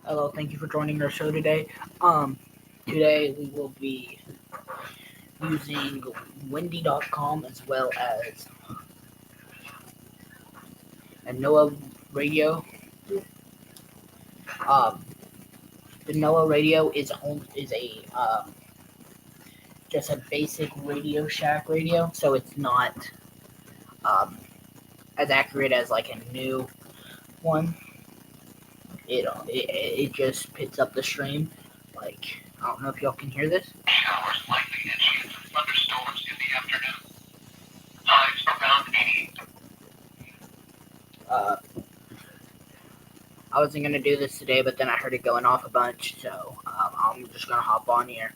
Hello, thank you for joining our show today. Um, Today we will be using Wendy.com as well as a NOAA radio. Um, the NOAA radio is just a basic Radio Shack radio, so it's not um, as accurate as like a new one. It just picks up the stream. Like I don't know if y'all can hear this. 8 hours likely and chance of thunderstorms in the afternoon. Highs around 80. Uh, I wasn't gonna do this today, but then I heard it going off a bunch, so I'm just gonna hop on here.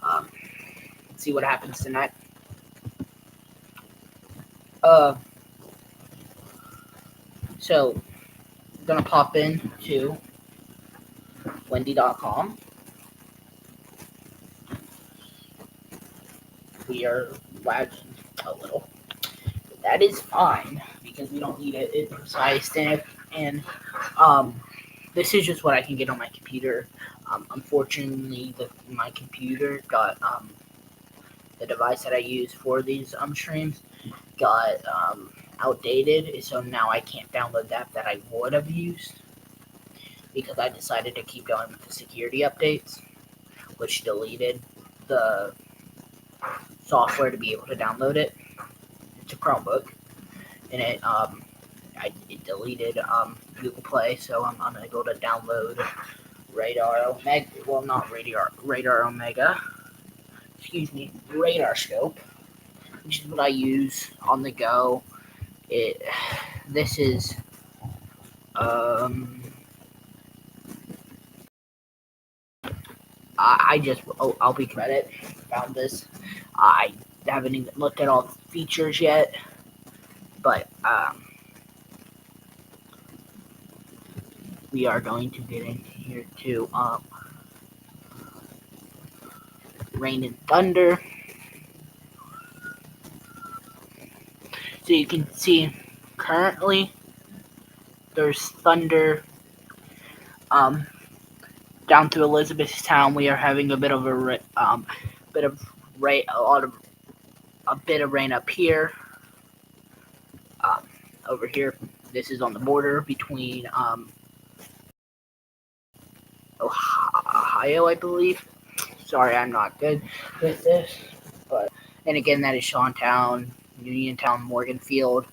Um, See what happens tonight. Uh, so gonna pop in to Wendy.com. We are lagging a little. But that is fine because we don't need it precise and um, this is just what I can get on my computer. Unfortunately, my computer got the device that I use for these streams got outdated, so now I can't download the app that I would have used because I decided to keep going with the security updates, which deleted the software to be able to download it. It's a Chromebook, and it deleted Google Play, so I'm unable to download Radar Omega. Well, not Radar Omega. Excuse me, Radar Scope, which is what I use on the go. It this is um I just I'll be credit found this. I haven't even looked at all the features yet, but we are going to get in here to rain and thunder. So you can see currently there's thunder um, down to Elizabethtown. We are having a bit of bit of rain, a bit of rain up here. Um, Over here, this is on the border between Ohio, I believe. Sorry, I'm not good with this, but and again, that is Seantown, Uniontown, Morganfield.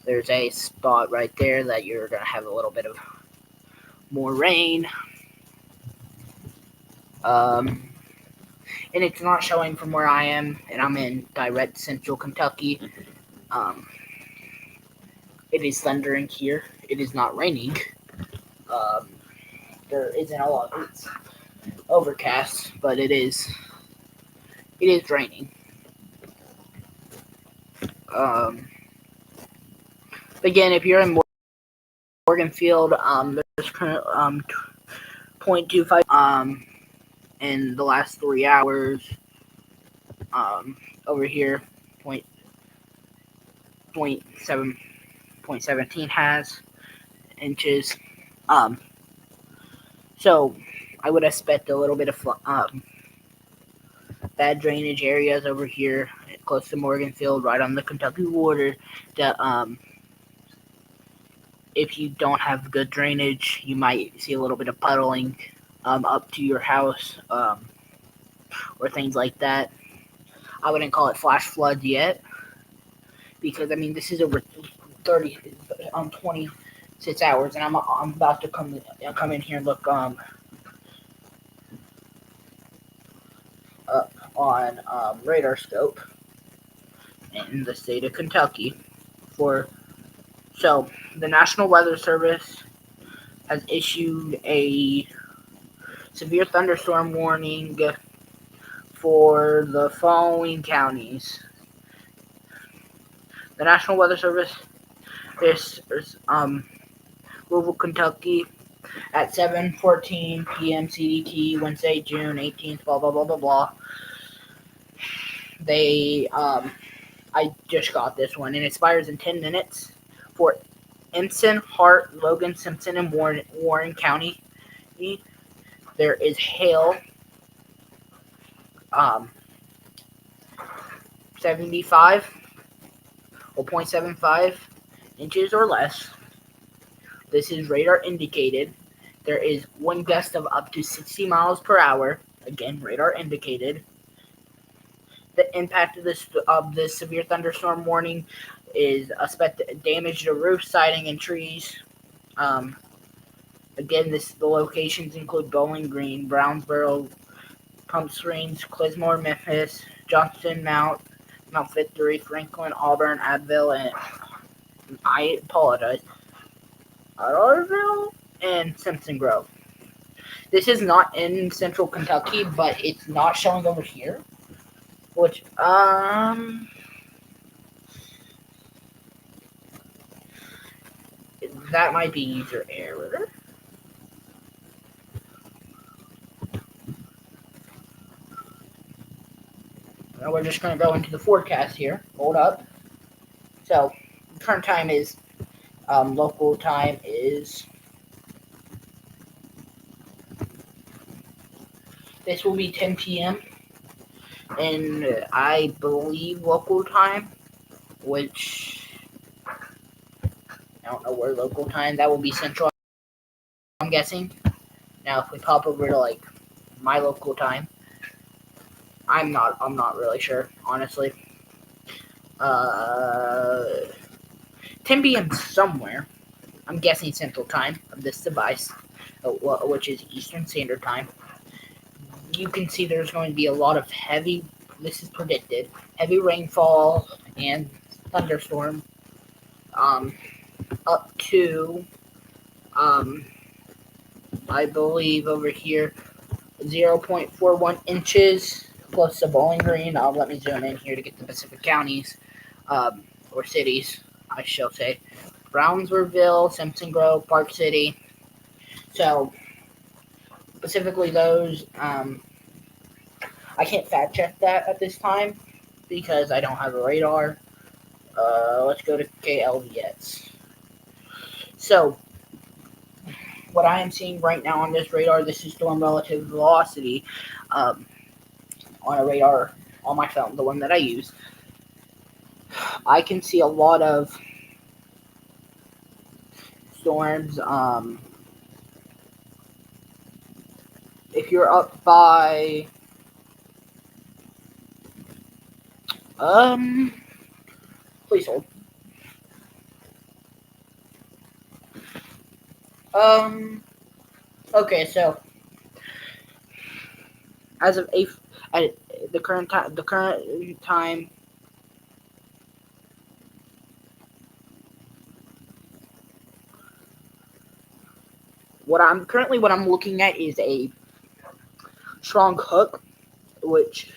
There's a spot right there that you're gonna have a little bit of more rain. Um, and it's not showing from where I am, and I'm in direct central Kentucky. Um, it is thundering here. It is not raining. Um, there isn't a lot. It's overcast, but it is raining. Um, Again, if you're in Morganfield, there's current 0.25 in the last 3 hours. Over here, point 17 has inches. Um, so I would expect a little bit of bad drainage areas over here, close to Morganfield, right on the Kentucky border. That if you don't have good drainage, you might see a little bit of puddling up to your house or things like that. I wouldn't call it flash floods yet because I mean this is over 30 26 hours, and I'm about to come in here and look up on radar scope in the state of Kentucky for so the National Weather Service has issued a severe thunderstorm warning for the following counties. The National Weather Service is Louisville, Kentucky at 7:14 p.m. CDT, Wednesday, June 18th, blah blah blah blah blah. They I just got this one, and it expires in 10 minutes for Ensign, Hart, Logan, Simpson, and Warren County. there is hail, um, 75 or 0.75 inches or less. This is radar indicated. There is wind gust of up to 60 miles per hour. Again, radar indicated. The impact of this severe thunderstorm warning is expected damage to roof, siding, and trees. Um, Again, the locations include Bowling Green, Brownsboro, Pump Springs, Clismore, Memphis, Johnston, Mount Victory, Franklin, Auburn, Abbeville, and I apologize, Arville, and Simpson Grove. This is not in central Kentucky, but it's not showing over here. Which, that might be user error. Now we're just going to go into the forecast here. Hold up. So, current time is, local time is, this will be 10 p.m. And I believe local time, which, I don't know where local time, that will be central, I'm guessing. Now, if we pop over to, like, my local time, I'm not really sure, honestly. 10 p.m. somewhere. I'm guessing Central Time of this device, which is Eastern Standard Time. You can see there's going to be a lot of this is predicted, heavy rainfall and thunderstorm, up to, I believe over here, 0.41 inches close to Bowling Green. Let me zoom in here to get the Pacific counties, or cities, I shall say. Brownsville, Simpson Grove, Park City. So, specifically those, I can't fact check that at this time because I don't have a radar. Let's go to KLVS. So, what I am seeing right now on this radar, this is storm relative velocity, on a radar on my phone, the one that I use. I can see a lot of storms. If you're up by, please hold. Okay, so as of at the current time, what I'm looking at is a strong hook, which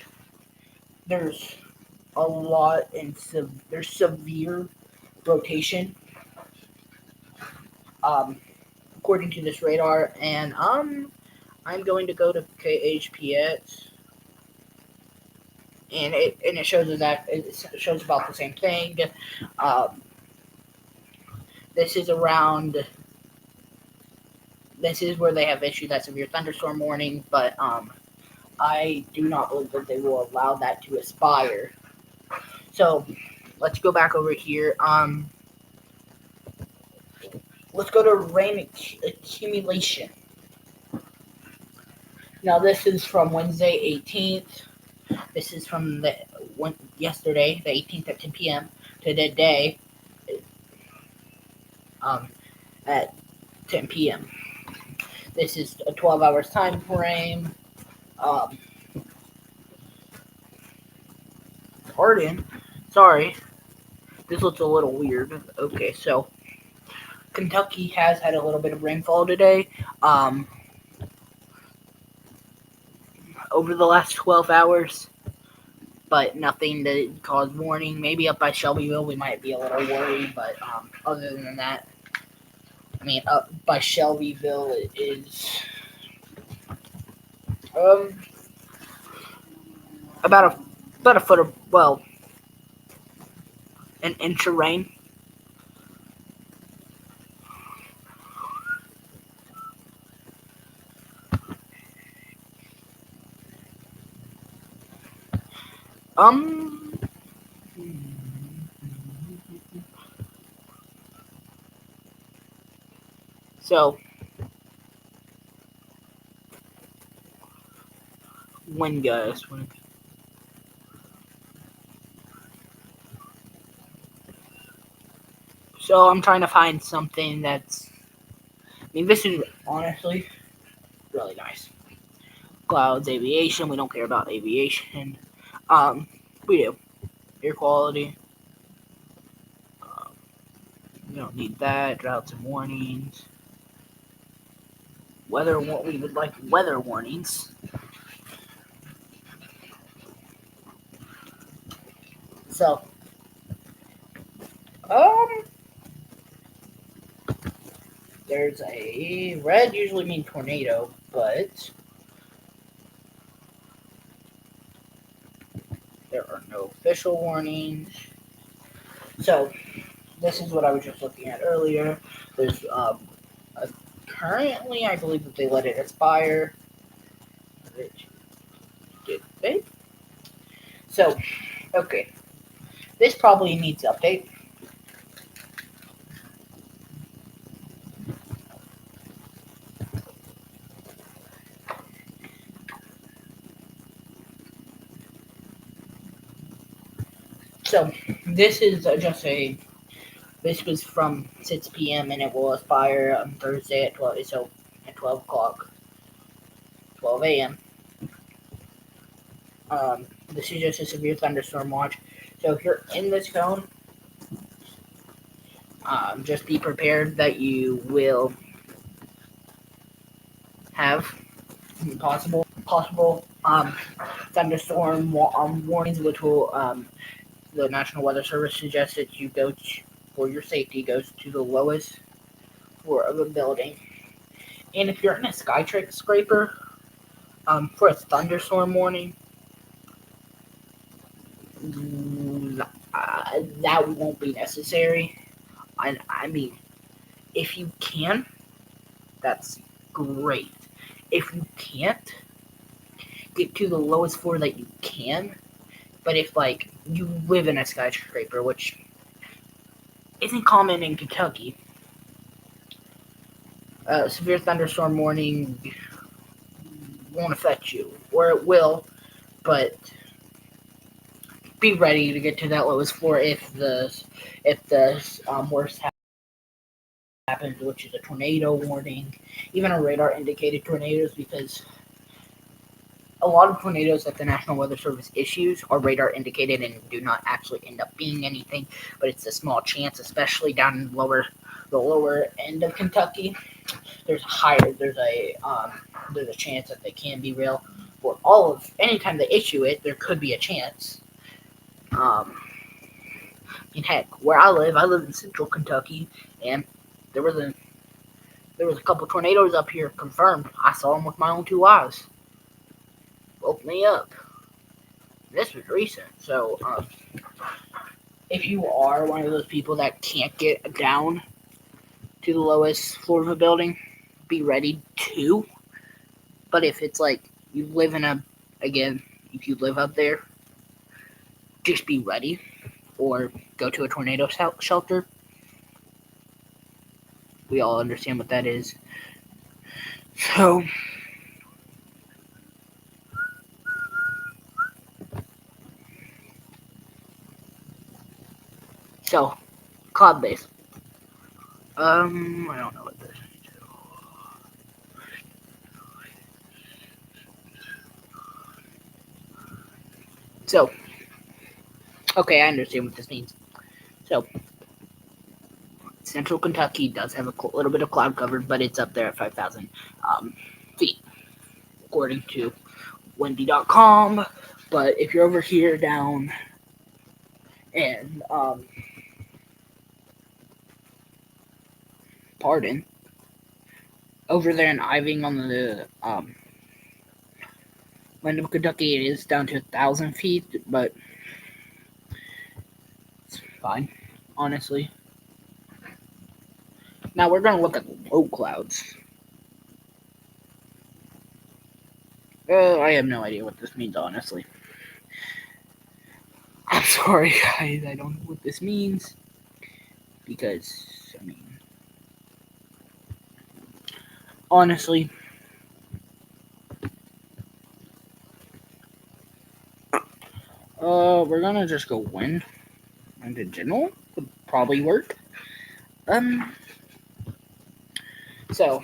there's a lot there's severe rotation, according to this radar, and I'm going to go to KHPX, and it shows it shows about the same thing. Um, this is around. This is where they have issued that severe thunderstorm warning, but I do not believe that they will allow that to expire. So let's go back over here. Let's go to rain accumulation. Now this is from Wednesday 18th. This is from yesterday, the 18th at 10 p.m. to today, at 10 p.m. This is a 12 hours time frame. Pardon. Sorry. This looks a little weird. Okay, so Kentucky has had a little bit of rainfall today. Over the last 12 hours, but nothing to cause warning. Maybe up by Shelbyville, we might be a little worried, but other than that, I mean, up by Shelbyville it is about a foot of, well, an inch of rain. Um. So when guys, when so I'm trying to find something that's. I mean, this is honestly really nice. Clouds, aviation. We don't care about aviation. We do air quality. Um, we don't need that. Droughts and warnings. Weather. We would like weather warnings. So, um, there's a red usually mean tornado, but there are no official warnings. So, this is what I was just looking at earlier. There's currently, I believe that they let it expire. Did they? So, okay, this probably needs update. So, this is just a. This was from 6 p.m. and it will expire on Thursday at 12. So, at 12 o'clock, 12 a.m. This is just a severe thunderstorm watch. So if you're in this zone, just be prepared that you will have possible thunderstorm warnings, which will the National Weather Service suggests that you go for your safety goes to the lowest floor of a building. And if you're in a skyscraper, for a thunderstorm warning, that won't be necessary. I mean, if you can, that's great. If you can't, get to the lowest floor that you can. But if like you live in a skyscraper, which isn't common in Kentucky, severe thunderstorm warning won't affect you, or it will, but be ready to get to that lowest floor if the worst happens, which is a tornado warning, even a radar indicated tornadoes, because a lot of tornadoes that the National Weather Service issues are radar indicated and do not actually end up being anything, but it's a small chance, especially down in the lower end of Kentucky. There's a chance that they can be real. For all of anytime they issue it, there could be a chance. And heck, where I live in central Kentucky, and there was a couple tornadoes up here confirmed. I saw them with my own two eyes. Woke me up. This was recent, so if you are one of those people that can't get down to the lowest floor of a building, be ready to. But if it's like you live if you live up there, just be ready or go to a tornado shelter. We all understand what that is. So, cloud base. I don't know what this is. So, okay, I understand what this means. So, central Kentucky does have a little bit of cloud cover, but it's up there at 5,000 feet, according to windy.com. But if you're over here down and, pardon, over there in Iving on the land of Kentucky, it is down to 1,000 feet, but it's fine, honestly. Now we're going to look at low clouds. I have no idea what this means, honestly. sorry, guys. I don't know what this means. Because, I mean, honestly, we're gonna just go wind. And in general, would probably work. Um, so,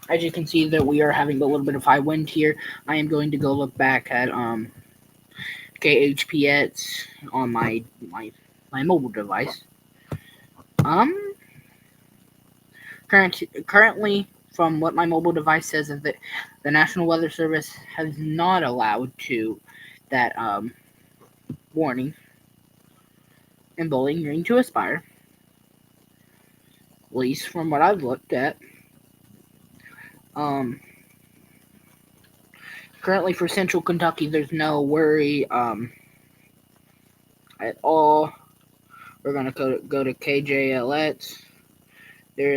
as you can see that we are having a little bit of high wind here, I am going to go look back at, KHPX on my mobile device. Currently, from what my mobile device says, is that the National Weather Service has not allowed that warning in Bowling Green to Aspire. At least from what I've looked at. Currently for Central Kentucky, there's no worry at all. We're gonna go to KJLX. There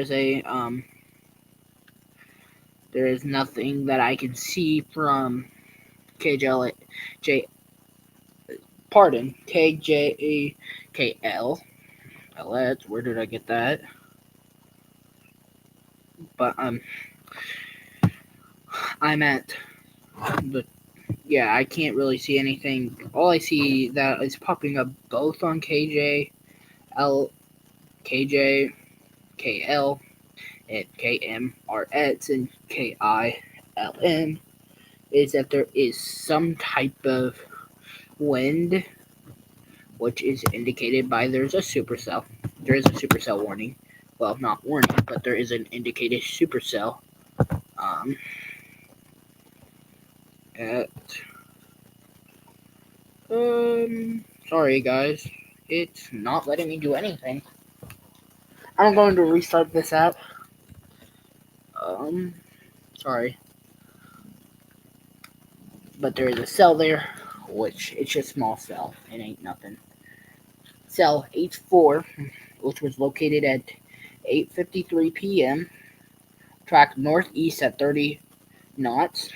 is nothing that I can see from KJL. Pardon, KJKL. Where did I get that? But I'm at the I can't really see anything. All I see that is popping up both on KJL, KJKL, and KMRX and KILM is that there is some type of wind, which is indicated by there's a supercell. There is a supercell warning. Well, not warning, but there is an indicated supercell. Sorry guys, it's not letting me do anything. I'm going to restart this app. Sorry. But there is a cell there, which it's just small cell. It ain't nothing. Cell H4, which was located at 8:53 p.m. Track northeast at 30 knots.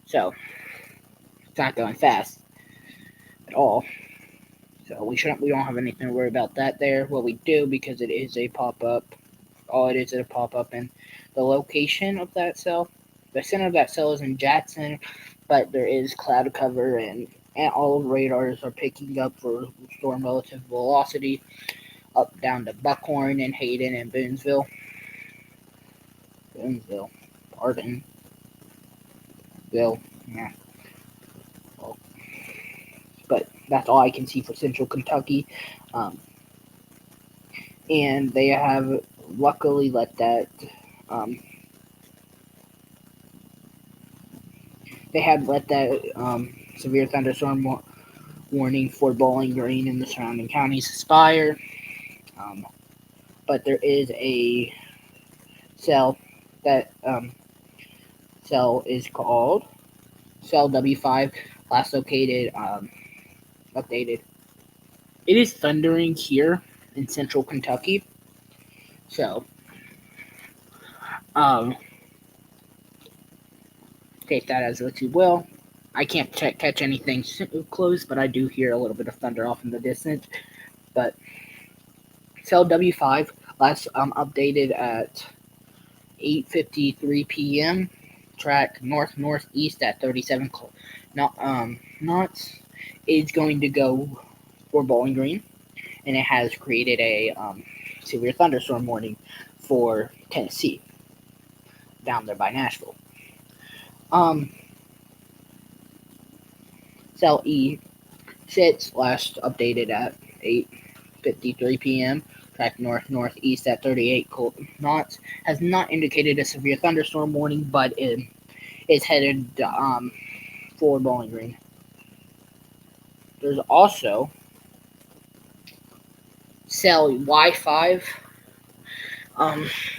So it's not going fast at all. So we don't have anything to worry about that there. What we do, because it is a pop-up, all it is a pop-up, and the location of that cell, the center of that cell is in Jackson, but there is cloud cover and all radars are picking up for storm relative velocity up down to Buckhorn and Hayden and Boonesville. Pardon. Yeah. Well, but that's all I can see for Central Kentucky. And they have luckily let that severe thunderstorm warning for Bowling Green and the surrounding counties expire. But there is a cell that cell is called cell W5, last located updated. It is thundering here in Central Kentucky, so take that as what you will. I can't catch anything close, but I do hear a little bit of thunder off in the distance. But cell W5 last updated at 8:53 p.m. Track northeast at 37 knots is going to go for Bowling Green, and it has created a severe thunderstorm warning for Tennessee down there by Nashville. Cell E6 last updated at 8:53 p.m. Track northeast at 38 knots has not indicated a severe thunderstorm warning, but it is headed for Bowling Green. There's also cell Y5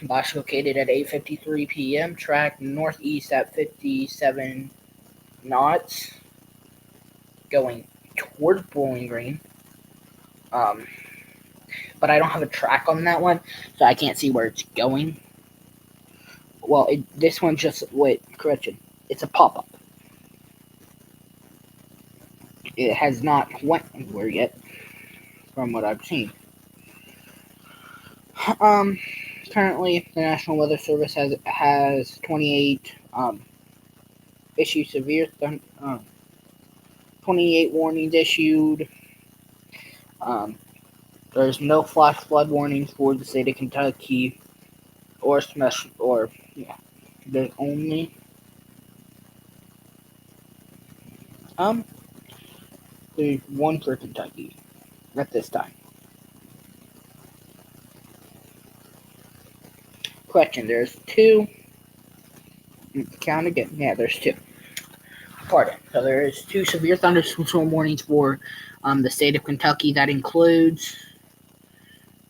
last located at 8:53 p.m. Track northeast at 57 knots going towards Bowling Green. But I don't have a track on that one, so I can't see where it's going. Well, this one's just, correction, it's a pop-up. it has not went anywhere yet, from what I've seen. Um, Currently, the National Weather Service has 28 issued severe 28 warnings issued. Um, there's no flash flood warnings for the state of Kentucky or special or yeah. There's only um there's one for Kentucky at this time. Question: there's two. Count again. Yeah, there's two. Pardon. So there is two severe thunderstorm warnings for the state of Kentucky. That includes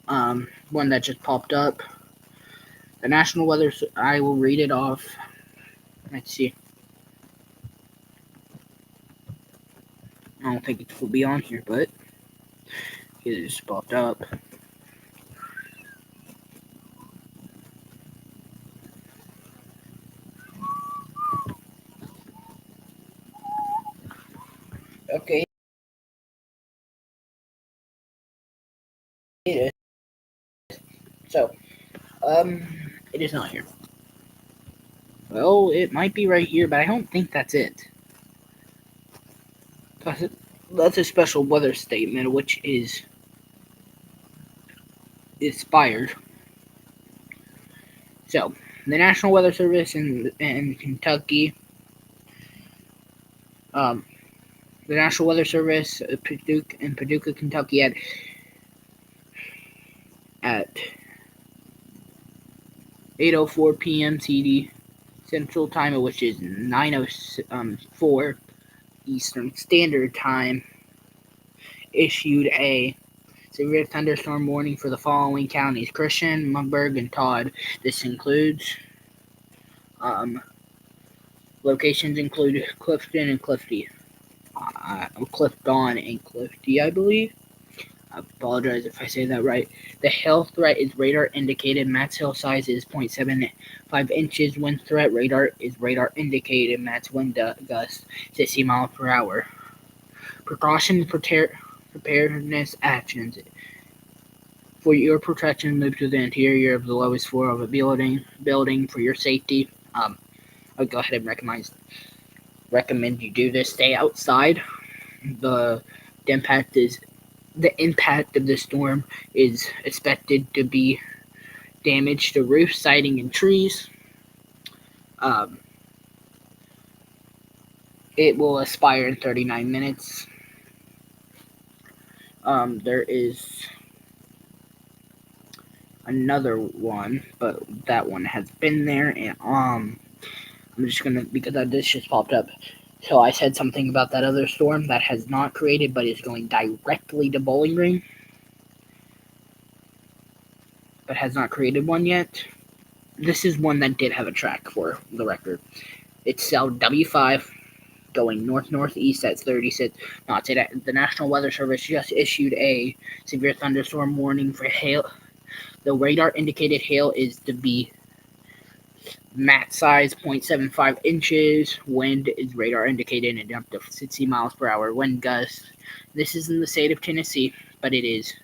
one that just popped up. The National Weather. I will read it off. Let's see. I don't think it will be on here, but it just popped up. Okay. It is. So, it is not here. Well, it might be right here, but I don't think that's it. That's a special weather statement, which is expired. So, the National Weather Service in Kentucky, the National Weather Service in Paducah, Kentucky, at 8:04 p.m. CD Central Time, which is 9:04 Eastern Standard Time, issued a severe thunderstorm warning for the following counties: Christian, Munberg, and Todd. This includes locations include Clifton and Clifty. Clifton and Clifty, I believe. I apologize if I say that right. The hail threat is radar indicated. Max hail size is 0.75 inches. Wind threat radar is radar indicated. Max wind gust 60 miles per hour. Precautions, preparedness actions. For your protection, move to the interior of the lowest floor of a building for your safety. I would go ahead and recommend you do this. Stay outside. The impact of the storm is expected to be damage to roofs, siding, and trees. It will expire in 39 minutes. There is another one, but that one has been there, and I'm just gonna, because this just popped up. So I said something about that other storm that has not created, but is going directly to Bowling Green, but has not created one yet. This is one that did have a track, for the record. It's cell W5 going north-northeast at 36 knots. The National Weather Service just issued a severe thunderstorm warning for hail. The radar indicated hail is to be max size 0.75 inches. Wind is radar indicated and up to 60 miles per hour. Wind gusts. This is in the state of Tennessee, but it is.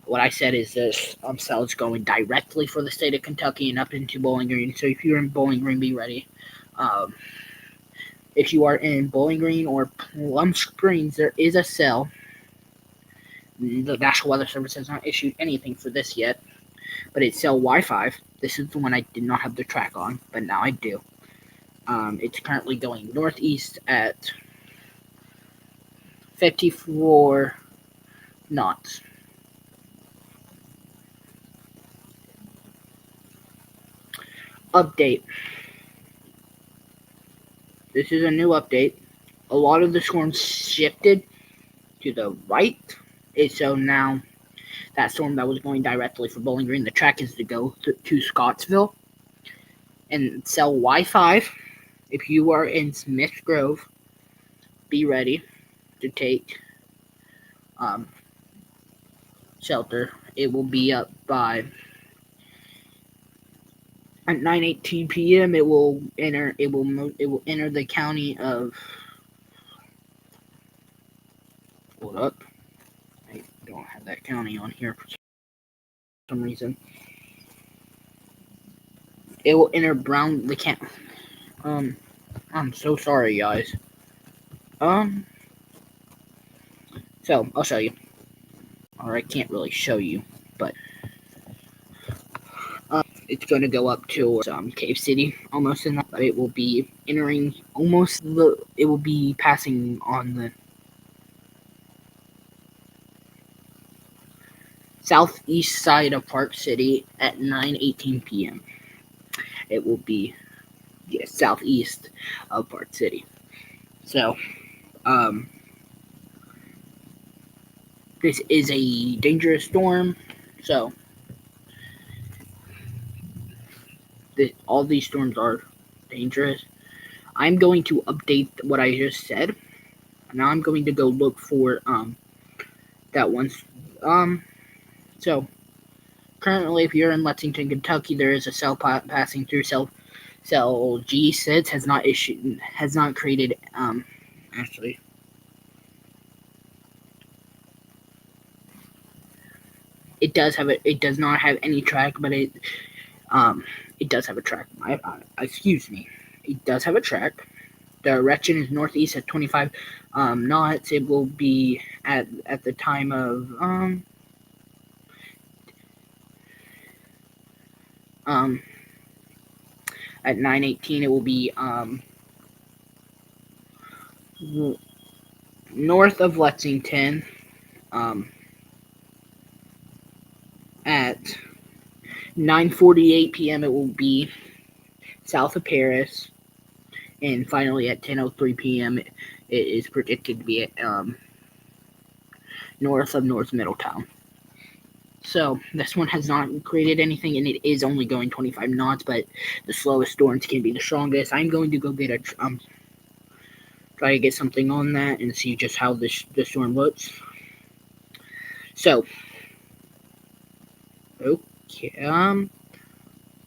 What I said is this cell is going directly for the state of Kentucky and up into Bowling Green. So if you're in Bowling Green, be ready. If you are in Bowling Green or Plum Springs, there is a cell. The National Weather Service has not issued anything for this yet, but it's cell Y5. This is the one I did not have the track on, but now I do. It's currently going northeast at 54 knots. Update. This is a new update. A lot of the storms shifted to the right, and so now that storm that was going directly for Bowling Green, the track is to go to Scottsville. And cell Y5, if you are in Smith Grove, be ready to take shelter. It will be up by at 9:18 p.m. It will enter the county of pulled up. I don't have that county on here for some reason. It will enter Brown the camp. I'm so sorry, guys. So I'll show you, or I can't really show you, but it's going to go up to Cave City, almost in that. But it will be entering almost the. It will be passing on the southeast side of Park City at 9:18 p.m. It will be southeast of Park City. So, this is a dangerous storm. So, all these storms are dangerous. I'm going to update what I just said. Now I'm going to go look for that one. So currently, if you're in Lexington, Kentucky, there is a cell passing through cell G6 has not created actually. It does not have any track, but it does have a track. Excuse me. It does have a track. The direction is northeast at 25 knots. It will be at the time of at 9:18. It will be north of Lexington. At 9:48 p.m. it will be south of Paris, and finally at 10:03 p.m. it is predicted to be at north of North Middletown. So this one has not created anything, and it is only going 25 knots, but the slowest storms can be the strongest. I'm going to go get a try to get something on that and see just how the storm looks. So, okay,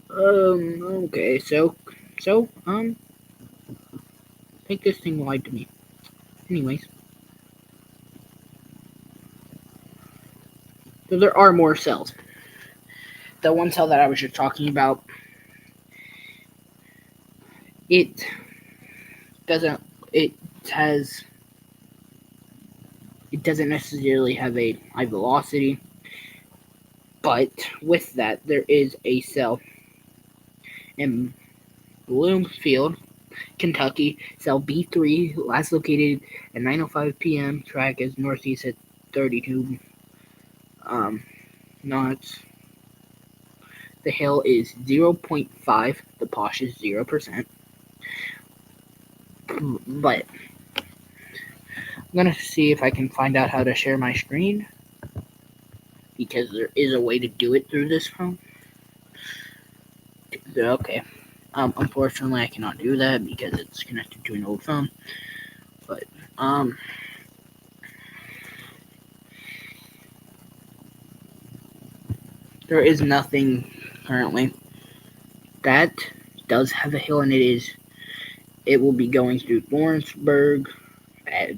okay, so, I think this thing lied to me. Anyways. So there are more cells. The one cell that I was just talking about, it doesn't necessarily have a high velocity, but with that, there is a cell in Bloomfield, Kentucky, cell B3, last located at 9:05 p.m. Track is northeast at 32 knots. The hail is 0.5. The posh is 0%. But I'm gonna see if I can find out how to share my screen, because there is a way to do it through this phone. Okay. Unfortunately, I cannot do that because it's connected to an old phone. But there is nothing currently. That does have a hill, and it will be going through Lawrenceburg at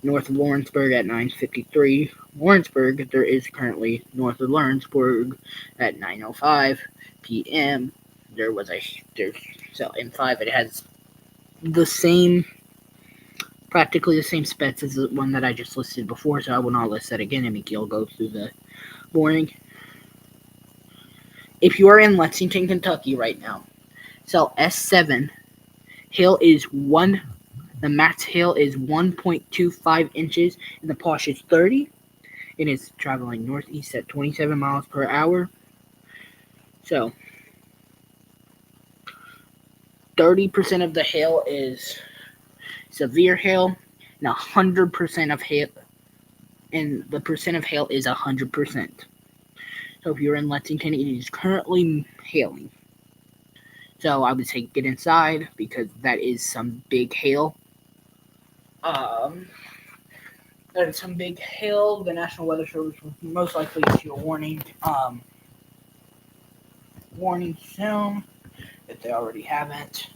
north of Lawrenceburg at 9:53. Lawrenceburg, there is currently north of Lawrenceburg at 9:05 p.m. So in 5 it has practically the same specs as the one that I just listed before, so I will not list that again and make you all go through the boring. If you are in Lexington, Kentucky right now, cell S7 hail is the max hail is 1.25 inches, and the posh is 30. It is traveling northeast at 27 miles per hour. So 30% of the hail is severe hail, and 100% of hail, and the percent of hail is 100%. So if you're in Lexington, it is currently hailing. So I would say get inside, because that is some big hail. That is some big hail. The National Weather Service will most likely issue a warning soon, if they already haven't.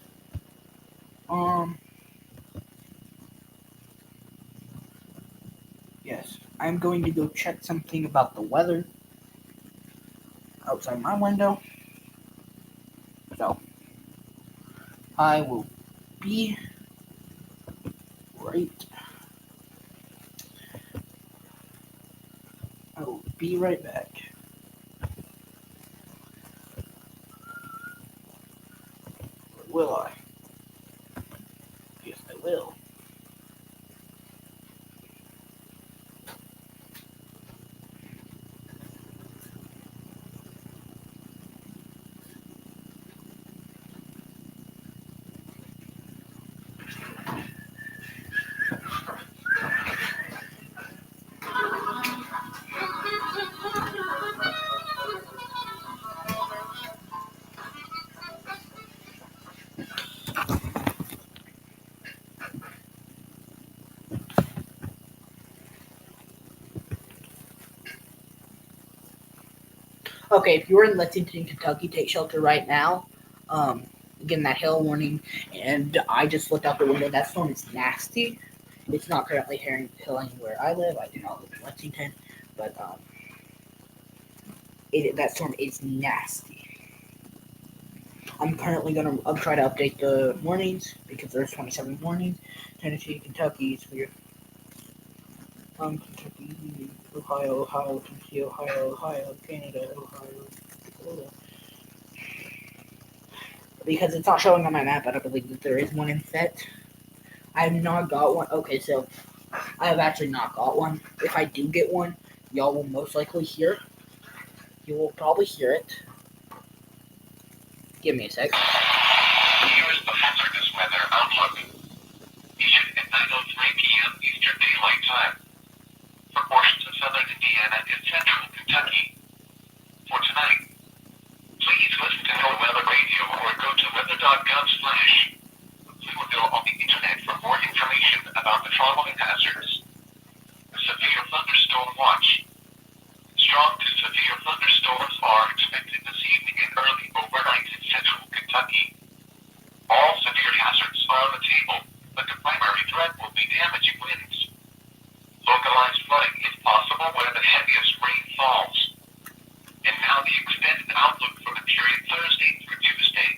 Yes, I'm going to go check something about the weather outside my window. So, I will be right. I will be right back. Or will I? Yes, I will. Okay, if you're in Lexington, Kentucky, take shelter right now. Um, Again, that hail warning, and I just looked out the window. That storm is nasty. It's not currently hailing where I live. I do not live in Lexington, but that storm is nasty. I'm currently gonna try to update the warnings because there's 27 warnings. Tennessee, Kentucky, so you're Kentucky, Ohio, Tennessee, Ohio, Canada, Ohio, Dakota. Because it's not showing on my map, I don't believe that there is one in set. I have not got one. Okay, so I have actually not got one. If I do get one, y'all will most likely hear. You will probably hear it. Give me a sec. Here's the hazardous weather outlook. Issued at 9:03 p.m. Eastern Daylight Time for portions of southern Indiana and central Kentucky. For tonight, please listen to NOAA Weather Radio or go to weather.gov/Fluidville on the internet for more information about the following hazards. Severe thunderstorm watch. Strong to severe thunderstorms are expected this evening and early overnight in central Kentucky. All severe hazards are on the table, but the primary threat will be damaging winds. Localized flooding is possible where the heaviest rain falls. And now the extended outlook for the period Thursday through Tuesday.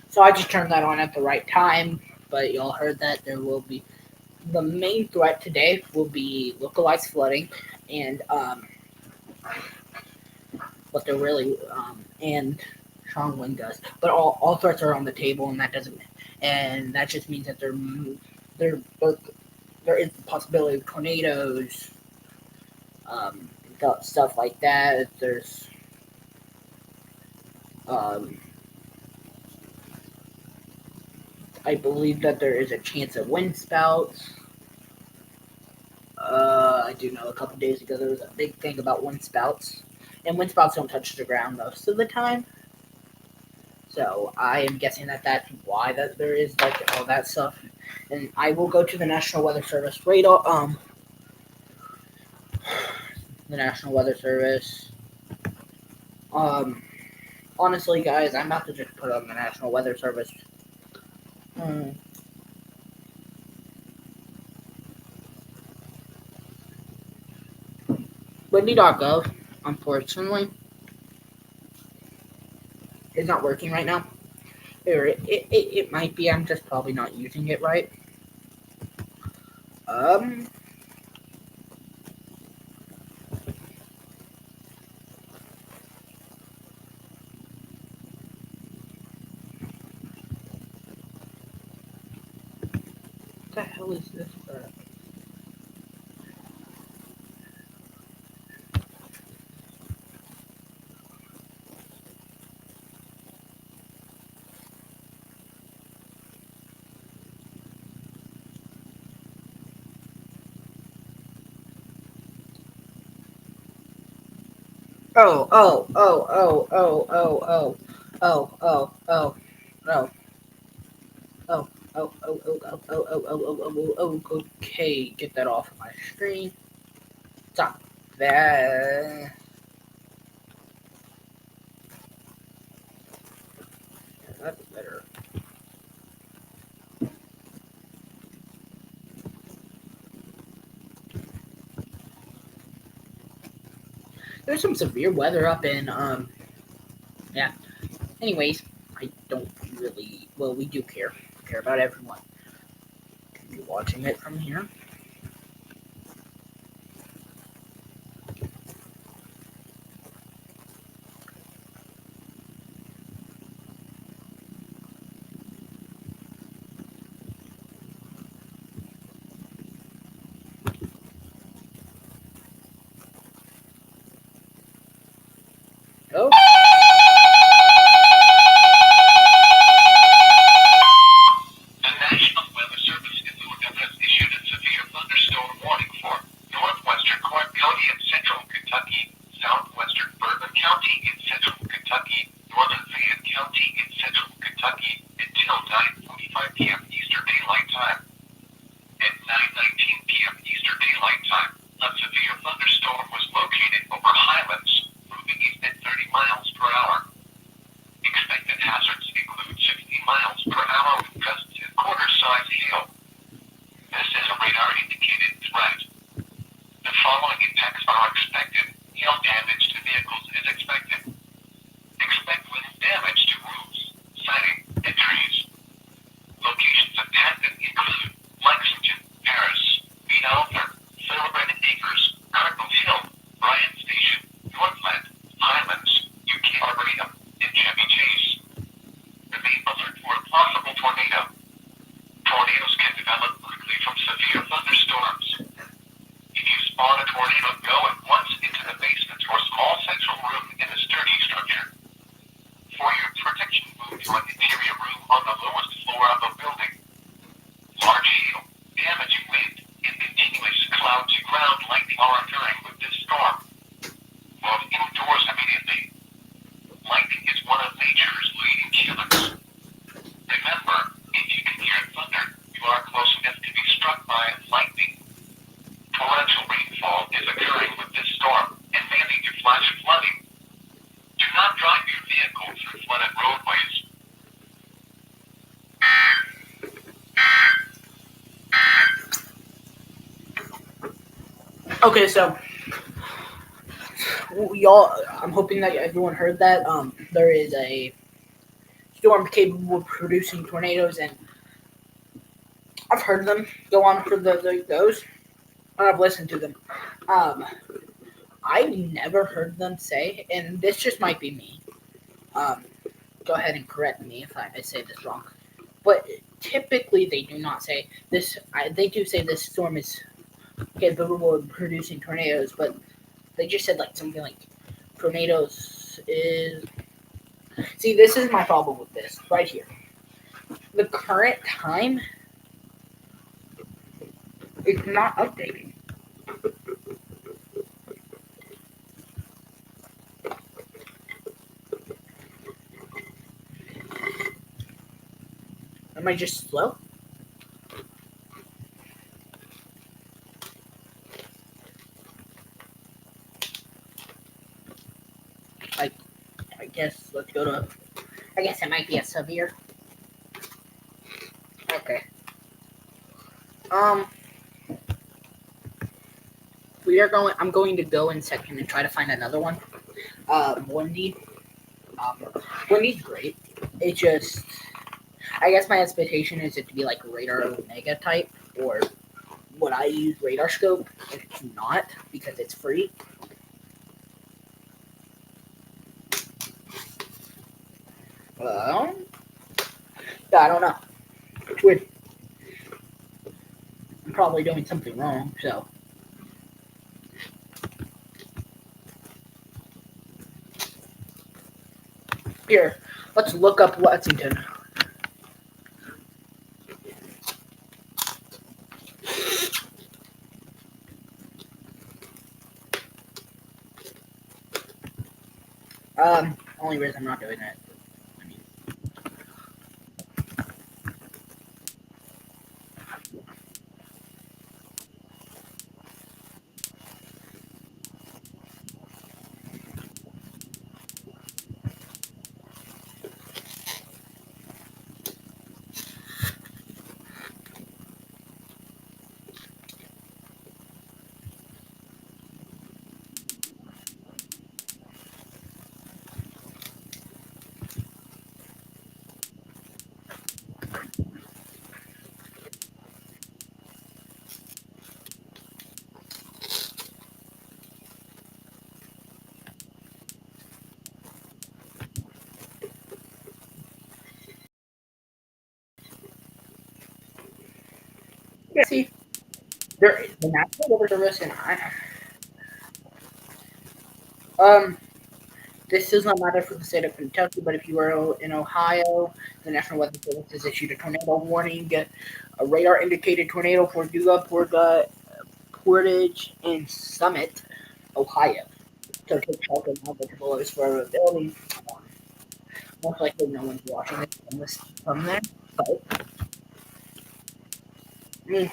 So I just turned that on at the right time, but y'all heard that there will be the main threat today will be localized flooding and what they're really and strong wind gusts. But all threats are on the table, and that just means that there there is the possibility of tornadoes, um, stuff like that. There's um, I believe that there is a chance of wind spouts. I do know a couple days ago there was a big thing about wind spouts, and wind spouts don't touch the ground most of the time. So I am guessing that that's why that there is like all that stuff. And I will go to the National Weather Service radar. The National Weather Service. Um, Honestly, guys, I'm about to just put on the National Weather Service. Hmm. Windy.gov, unfortunately, is not working right now. Or it might be. I'm just probably not using it right. Um, what the hell is this crap? Oh. No. Okay, get that off of my screen. Stop that. That's better. there's some severe weather up in yeah. Anyways, I don't really well we do care about everyone. You watching it from here? Oh, The National Weather Service in Louisville has issued a severe thunderstorm warning for northwestern Clark County in central Kentucky, southwestern Bourbon County in central Kentucky, northern Fayette County in central Kentucky until 9:45 p.m. Eastern Daylight Time. At 9:19 p.m. Eastern Daylight Time, a severe thunderstorm was located over Highlands, moving east at 30 miles per hour. Expected hazards include 60 miles per hour with gusts and quarter-size hail. This is a radar-indicated threat. The following impacts are expected. Hail damage to vehicles is expected. Expect wind damage to roofs, siding, and trees. Locations of hazard include Lexington, Paris, Meadowther, Celebrated Acres, Cardinal Hill, Bryan Station, Northland, Highlands, UK Arboretum, and Chevy Chase. Remain alert for a possible tornado. Tornadoes can develop quickly from severe thunderstorms. If you spot a tornado, go at once into the basement or small central room in a sturdy structure. For your protection, move to an interior room on the lowest floor of a building. Large hail, damaging wind, and continuous cloud-to-ground lightning are occurring with this storm. Move indoors immediately. Lightning is one of nature's leading killers. Remember, if you can hear thunder, you are close enough to be struck by lightning. Torrential rainfall is occurring with this storm and may lead to flash flooding. Do not drive your vehicle through flooded roadways. okay. So y'all, I'm hoping that everyone heard that. There is a storm capable of producing tornadoes, and I've heard them go on for those, and I've listened to them. Um, I've never heard them say, and this just might be me. Um, Go ahead and correct me if I say this wrong. But typically, they do not say this. They do say this storm is capable of producing tornadoes, but they just said like something like tornadoes is. See, this is my problem with this right here. The current time is not updating. Am I just slow? I guess let's go to. I guess it might be a severe. Okay. Um, we are going. I'm going to go in second and try to find another one. Wendy. Wendy's great. It just. I guess my expectation is it to be like Radar Omega type, or would I use Radar Scope? It's not because it's free. Well, I don't know. It's weird. I'm probably doing something wrong, so. Here, let's look up Lexington. Only reason I'm not doing it. Yeah, see, the National Weather Service and this does not matter for the state of Kentucky, but if you are in Ohio, the National Weather Service has issued a tornado warning, a radar indicated tornado for Portage, and Summit, Ohio. So take shelter now that the belows for a building. Um, Most likely no one's watching it from there, but mm,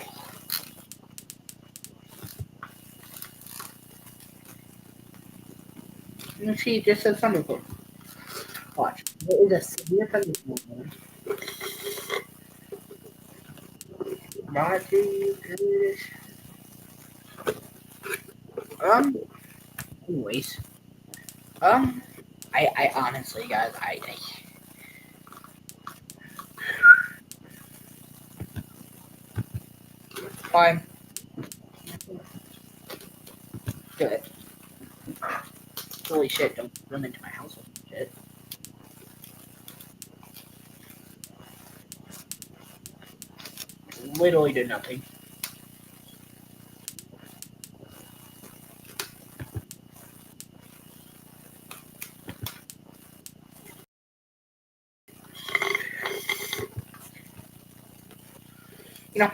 you see, it just says thunderstorm. Watch. There is a severe thunderstorm. Not too good. Um. Anyways. Um. I honestly, guys, fine. Do it. Holy shit! Don't run into my house with shit. Literally did nothing. You know.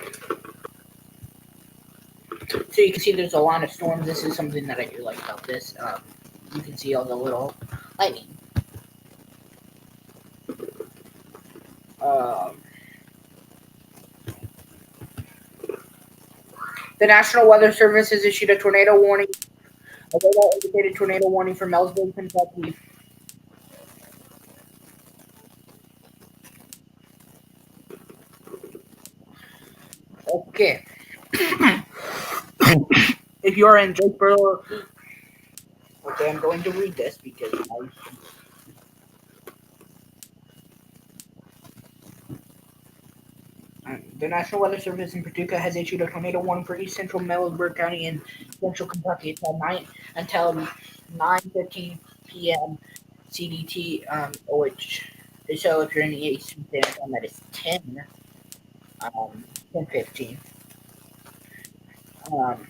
So you can see there's a lot of storms. This is something that I do like about this. You can see all the little lightning. Um. The National Weather Service has issued a tornado warning. A radar indicated tornado warning for Melsville, Kentucky. Okay. If you're in Jakeboro, okay, I'm going to read this because the National Weather Service in Paducah has issued a tornado warning for East Central Mecklenburg County and Central Kentucky until 9:15 p.m. CDT. Which so if you're in the Eastern Standard Time, that is 10:15. Um,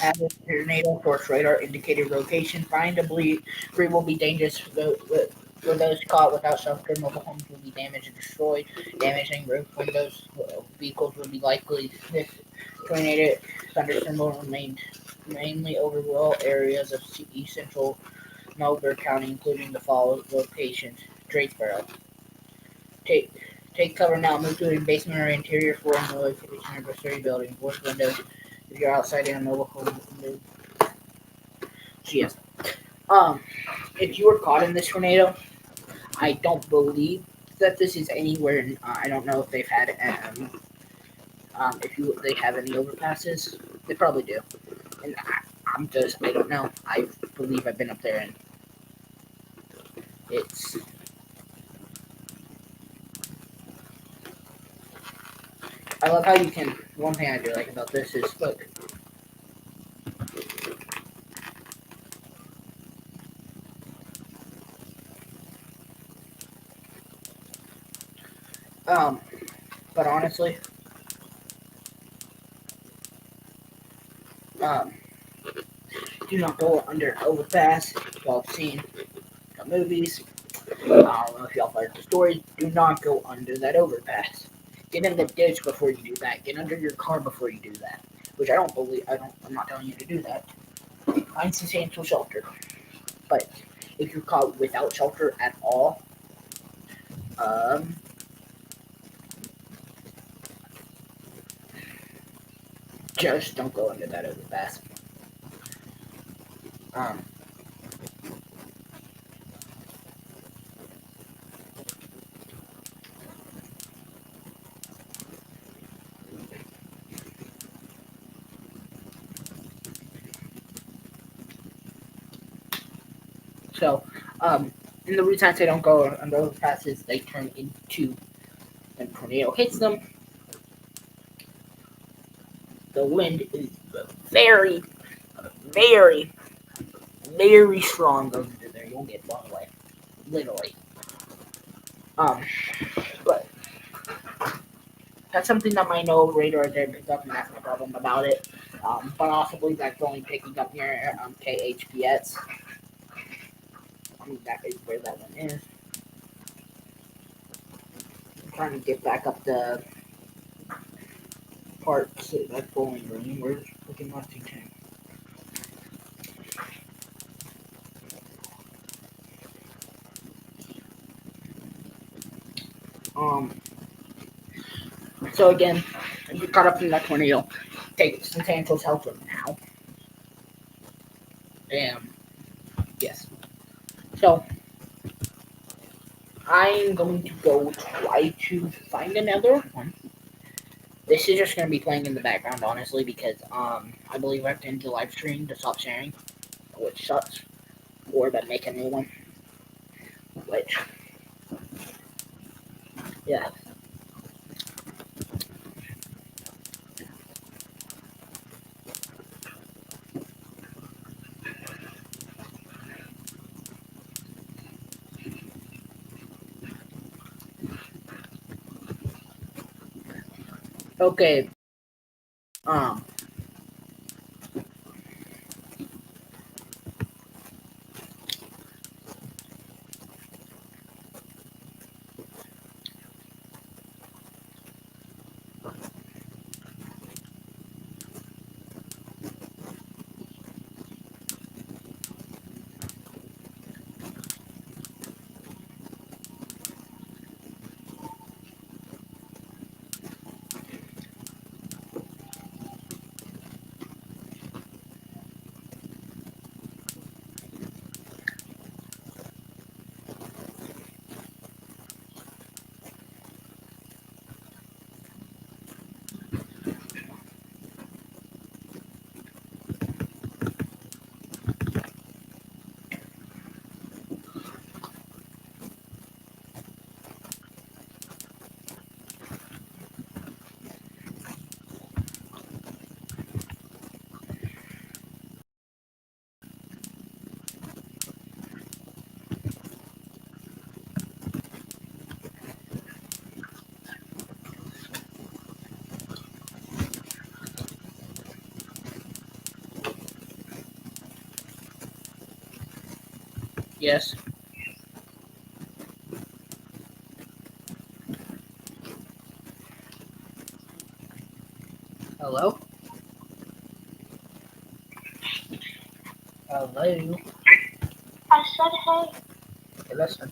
As a tornado force radar indicated location, find a debris will be dangerous for those caught without shelter. Mobile homes will be damaged and destroyed. Damaging roof windows, vehicles will be likely. This tornado thunderstorm will remain mainly over rural areas of east central Mecklenburg County, including the following locations: Dratesboro. Take take cover now. Move to a basement or interior floor in the location of a sturdy building. Force windows. If you're outside in a mobile home, move. So yes. Um, if you were caught in this tornado, I don't believe that this is anywhere. I don't know if they've had if they have any overpasses. They probably do. And I don't know. I believe I've been up there and it's. I love how you can. One thing I do like about this is look. Um, but honestly, um, do not go under overpass. Y'all have seen the movies. I don't know if y'all heard the story. Do not go under that overpass. Get in the ditch before you do that. Get under your car before you do that. Which I don't believe. I'm not telling you to do that. Find substantial shelter. But if you're caught without shelter at all, um, just don't go under that overpass. Um, so, and the reason I say don't go under overpasses, they turn into when a tornado hits them. The wind is very, very, very strong over there. You'll get blown away, literally. Um, but That's something that my no radar did pick up, and that's no problem about it. But also believe that's only picking up near KHPS. That is where that one is. I'm trying to get back up the parts of that bowling green. Where's looking Lexington? Um. So again, if you caught up in that tornado, take substantial shelter now. And yes. So I'm going to go try to find another one. This is just going to be playing in the background, honestly, because I believe I have to end the live stream to stop sharing, which sucks, or to make a new one, which, yeah. Okay, um, yes. Hello? Hello? I said hey. Okay, listen.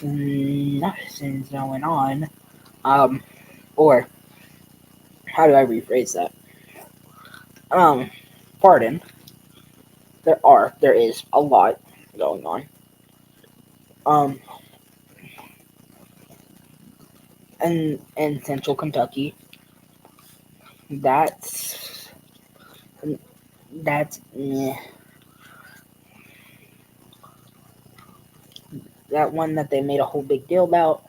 nothing's going on. Or how do I rephrase that? Pardon. There is a lot going on. Um, in Central Kentucky, that's that's that one that they made a whole big deal about.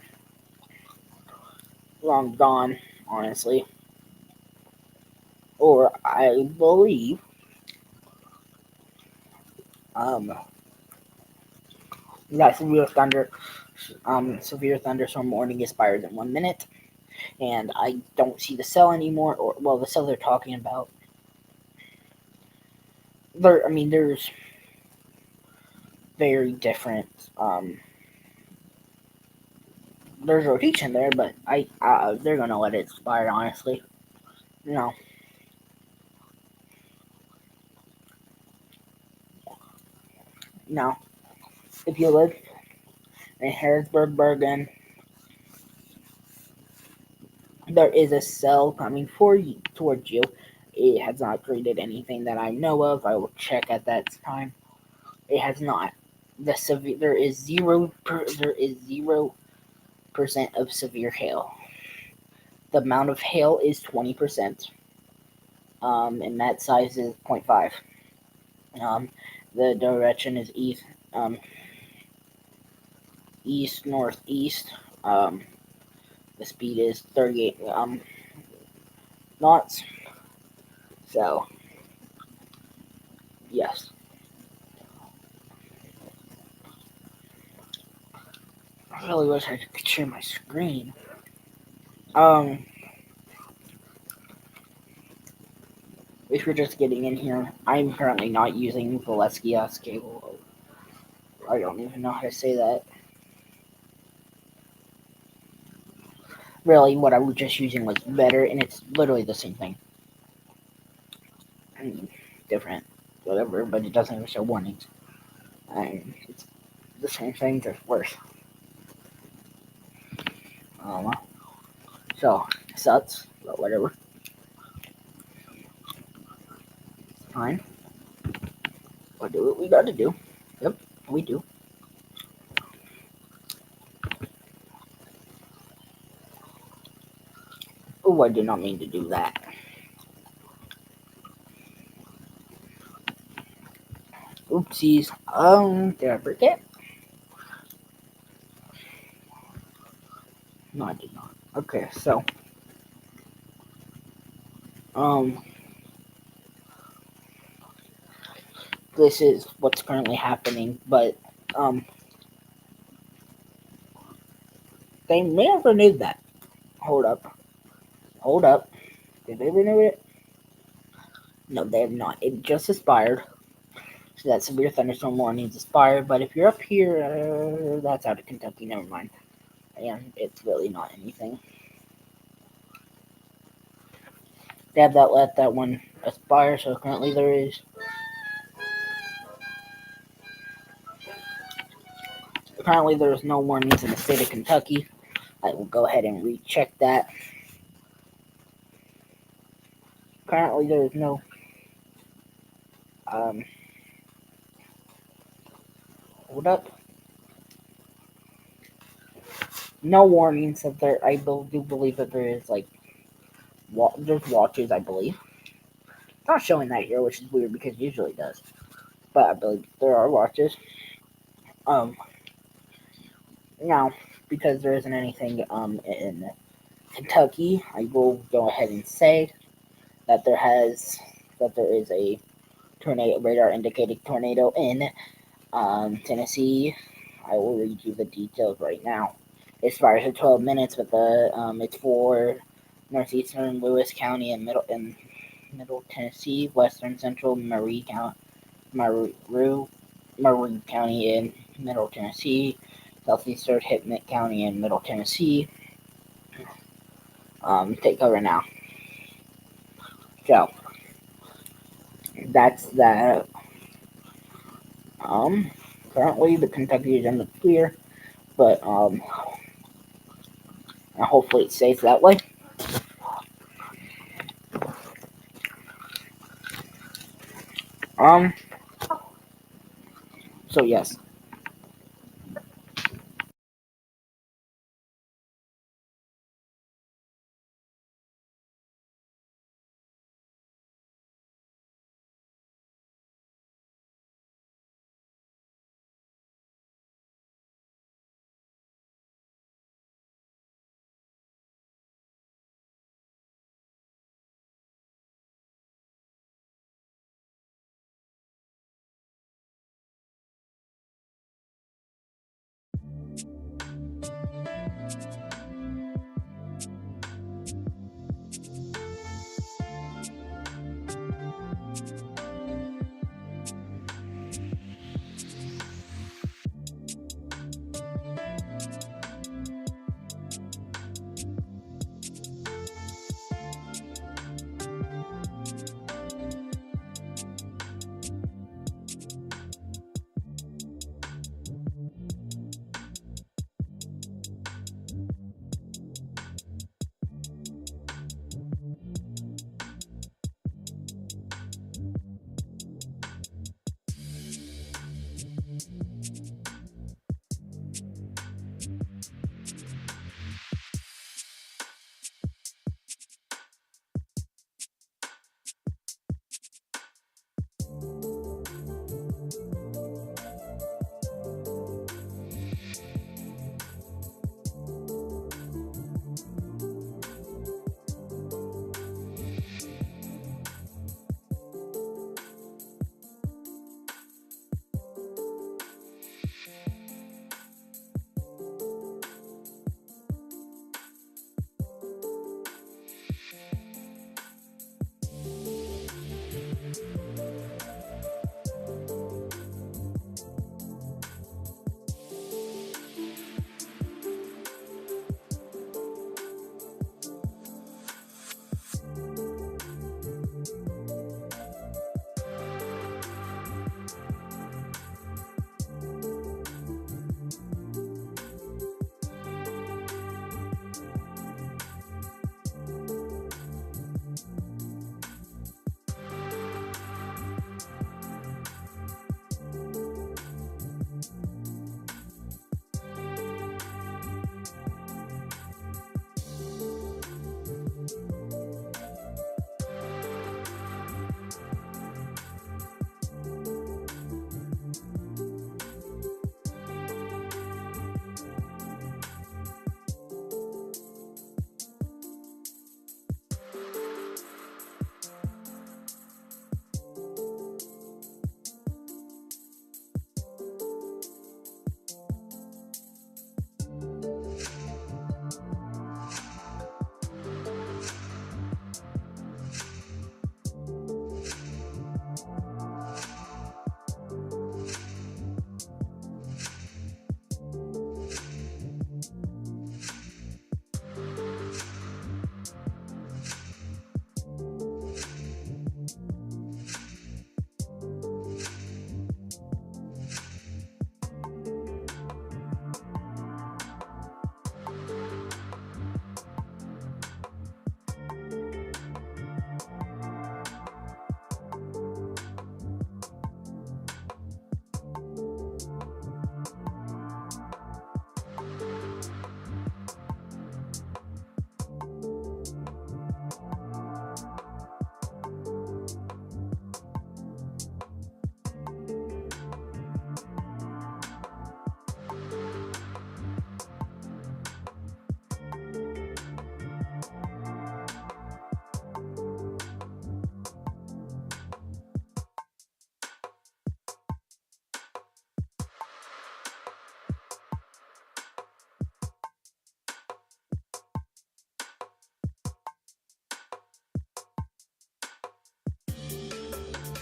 Long gone, honestly. Or I believe um that severe thunderstorm warning expires in 1 minute, and I don't see the cell anymore. Or well, the cell they're talking about. There's very different. There's rotation there, but they're gonna let it expire. Honestly, no, no. If you live in Harrisburg, Bergen, there is a cell coming towards you. It has not created anything that I know of. I will check at that time. It has not. There is 0% of severe hail. The amount of hail is 20%. And that size is 0.5. Um, the direction is east northeast. The speed is 38 knots. So yes, I really wish I could share my screen. If you're just getting in here, I'm currently not using Valeskia's cable. I don't even know how to say that. Really, what I was just using was better, and it's literally the same thing. Different, whatever, but it doesn't even show warnings. And it's the same thing, just worse. So, it sucks, but whatever. It's fine. We'll do what we gotta do. Yep, we do. Oh, I did not mean to do that. Oopsies. Did I break it? No, I did not. Okay, so, this is what's currently happening, but, they may have renewed that. Hold up. Did they renew it? No, they have not. It just expired. So that severe thunderstorm warning's expired. But if you're up here, that's out of Kentucky. Never mind. And it's really not anything. They have let that one expire. So currently there is. Apparently there is no warnings in the state of Kentucky. I will go ahead and recheck that. Currently there is no. Hold up. No warnings that there. I do believe that there is like. There's watches, I believe. It's not showing that here, which is weird because it usually does. But I believe there are watches. Now, because there isn't anything in Kentucky, I will go ahead and say that there is a tornado radar indicated tornado in Tennessee. I will read you the details right now. It expires in 12 minutes, but it's for northeastern Lewis County and middle Tennessee, western central Maury County in middle Tennessee, southeastern Hitman County in middle Tennessee. Take cover now. So that's that. Currently the Kentucky is in the clear. but and hopefully it stays that way. Um. So yes.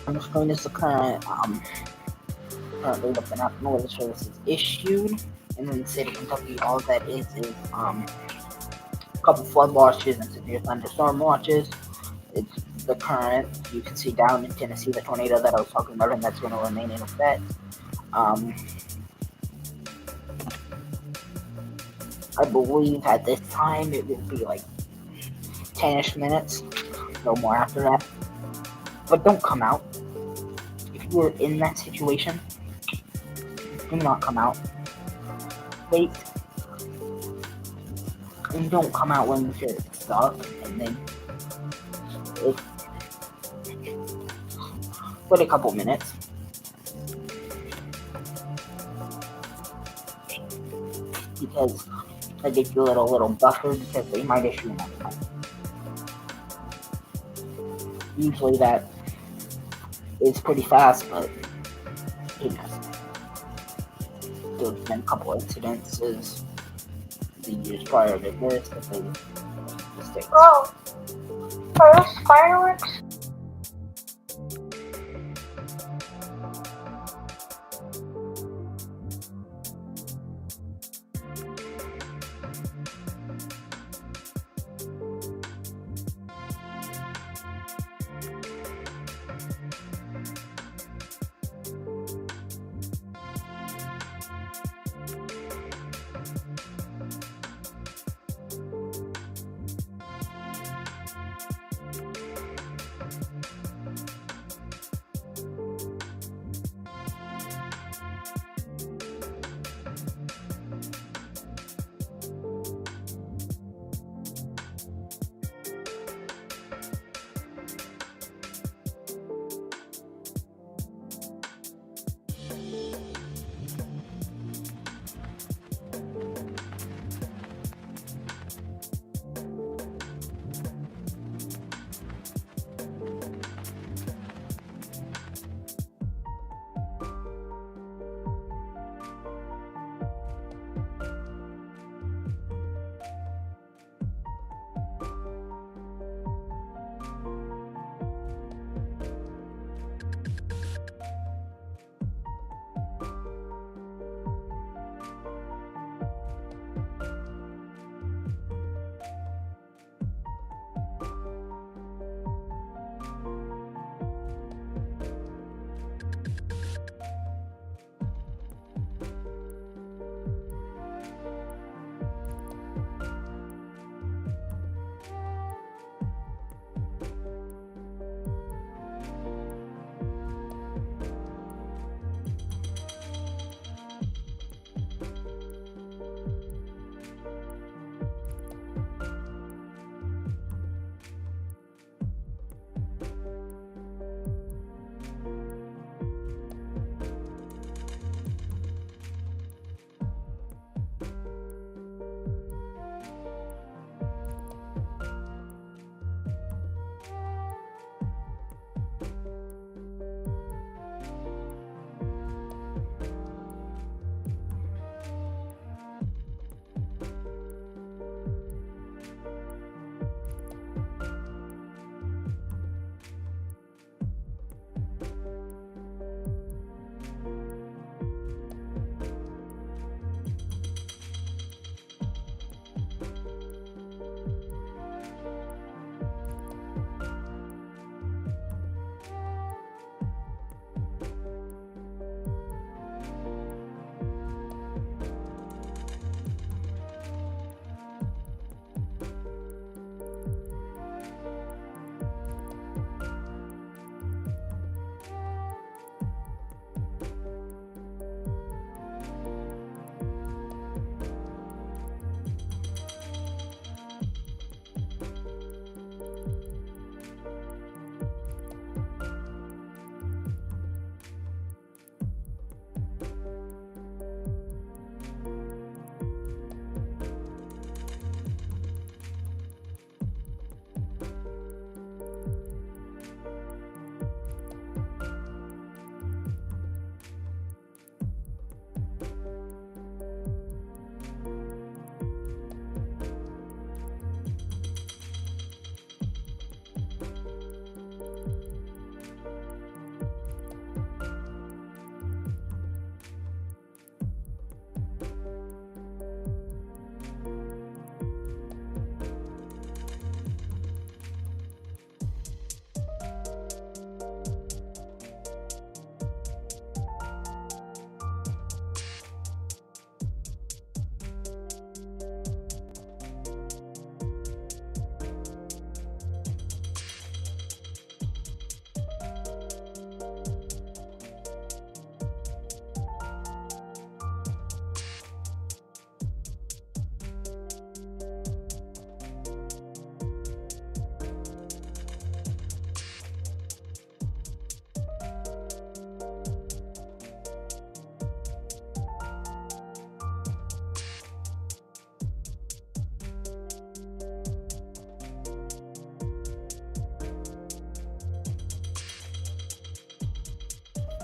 I'm just going to the currently looking up no other services issued, and in the state of Kentucky, all that is a couple flood watches and severe thunderstorm watches. It's the current. You can see down in Tennessee the tornado that I was talking about, and that's going to remain in effect. I believe at this time it would be like 10-ish minutes, no more after that. But don't come out. If you're in that situation, do not come out. Wait. And don't come out when you're stuck, and then wait a couple minutes. Because I give you a little buffer because they might issue another one. Usually that is pretty fast, but you know, there's been a couple incidences the years prior to this that they made mistakes. Bro, are those fireworks?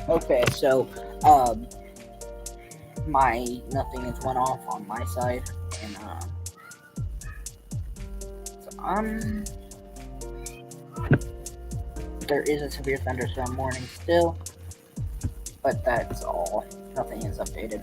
Okay, so my nothing has went off on my side, and so there is a severe thunderstorm warning still, but that's all. Nothing is updated.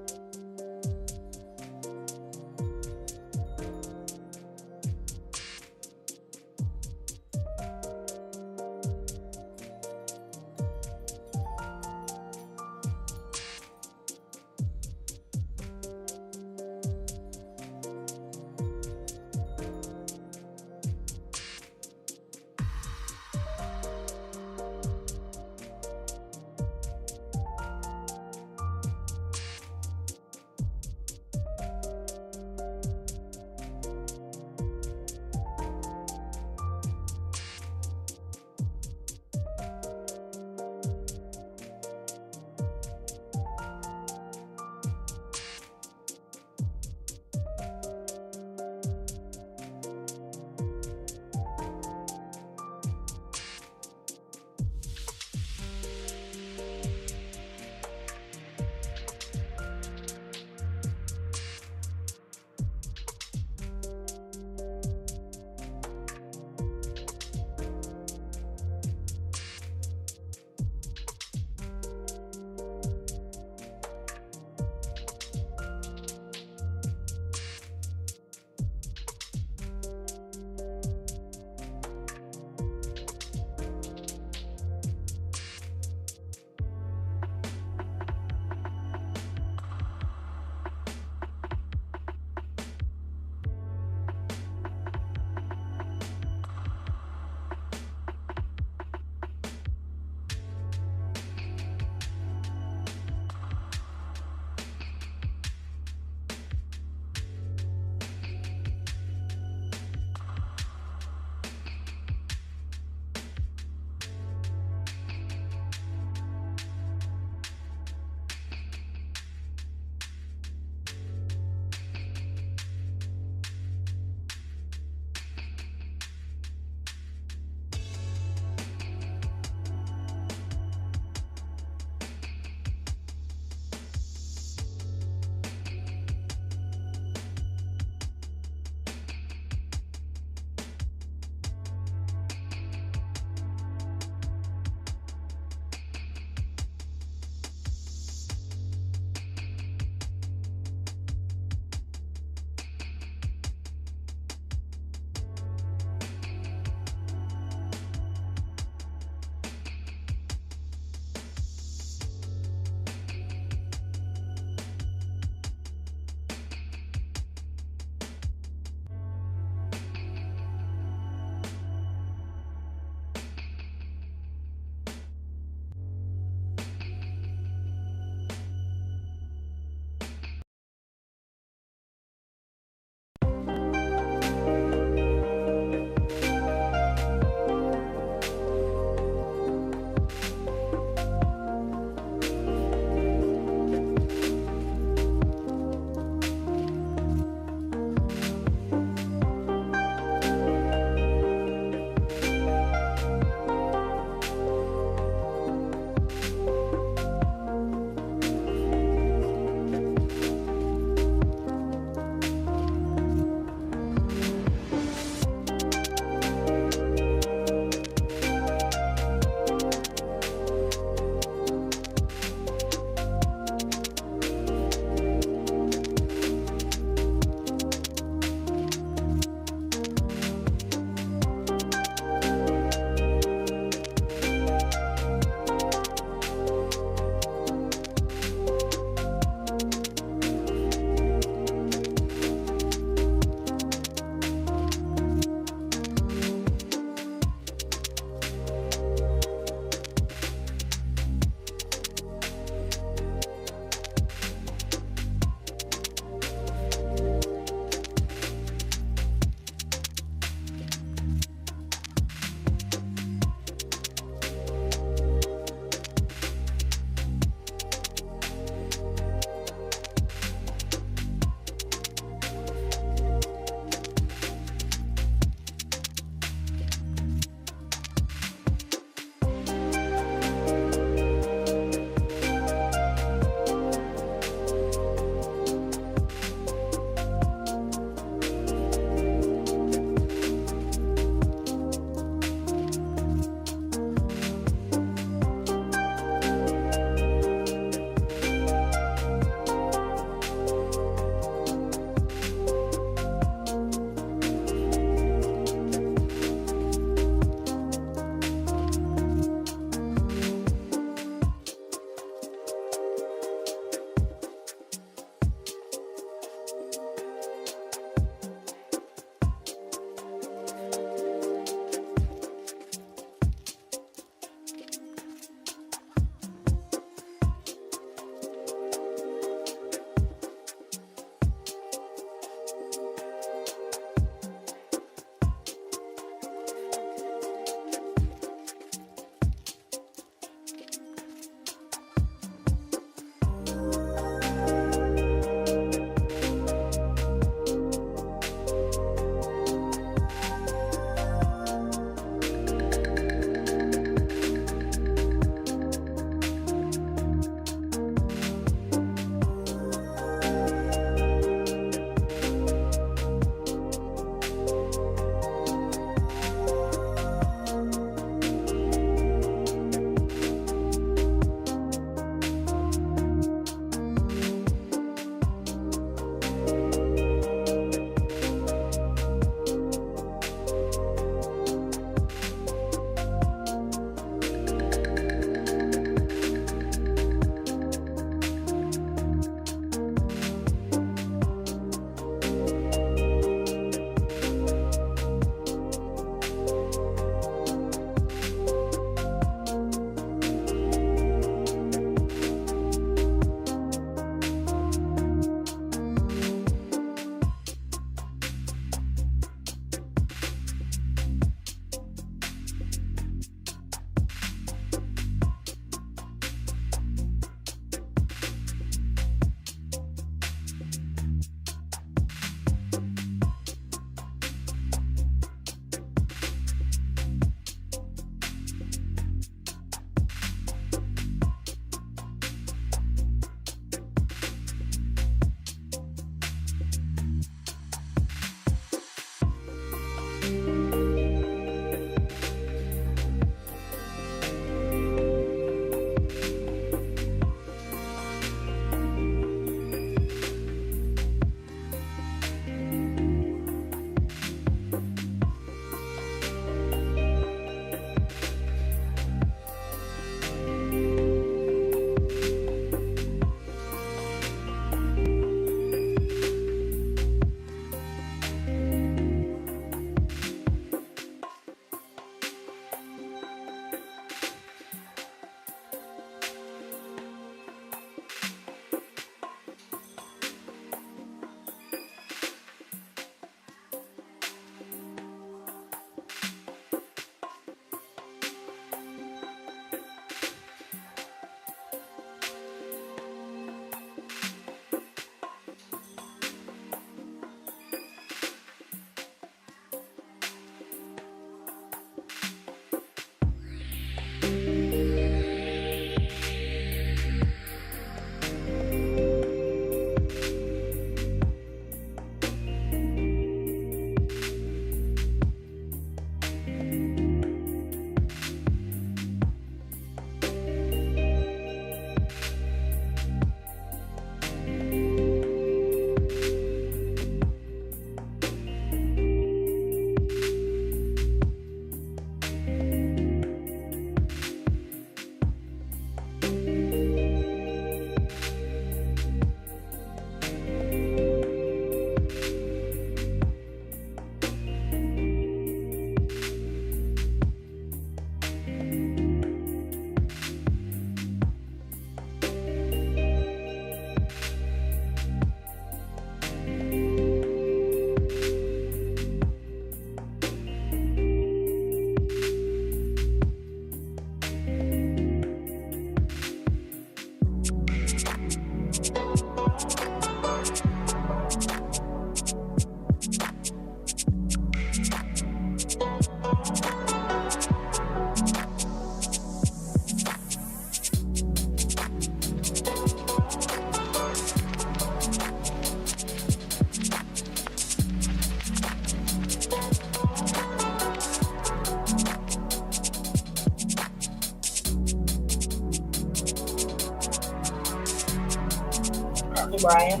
Currently where I am.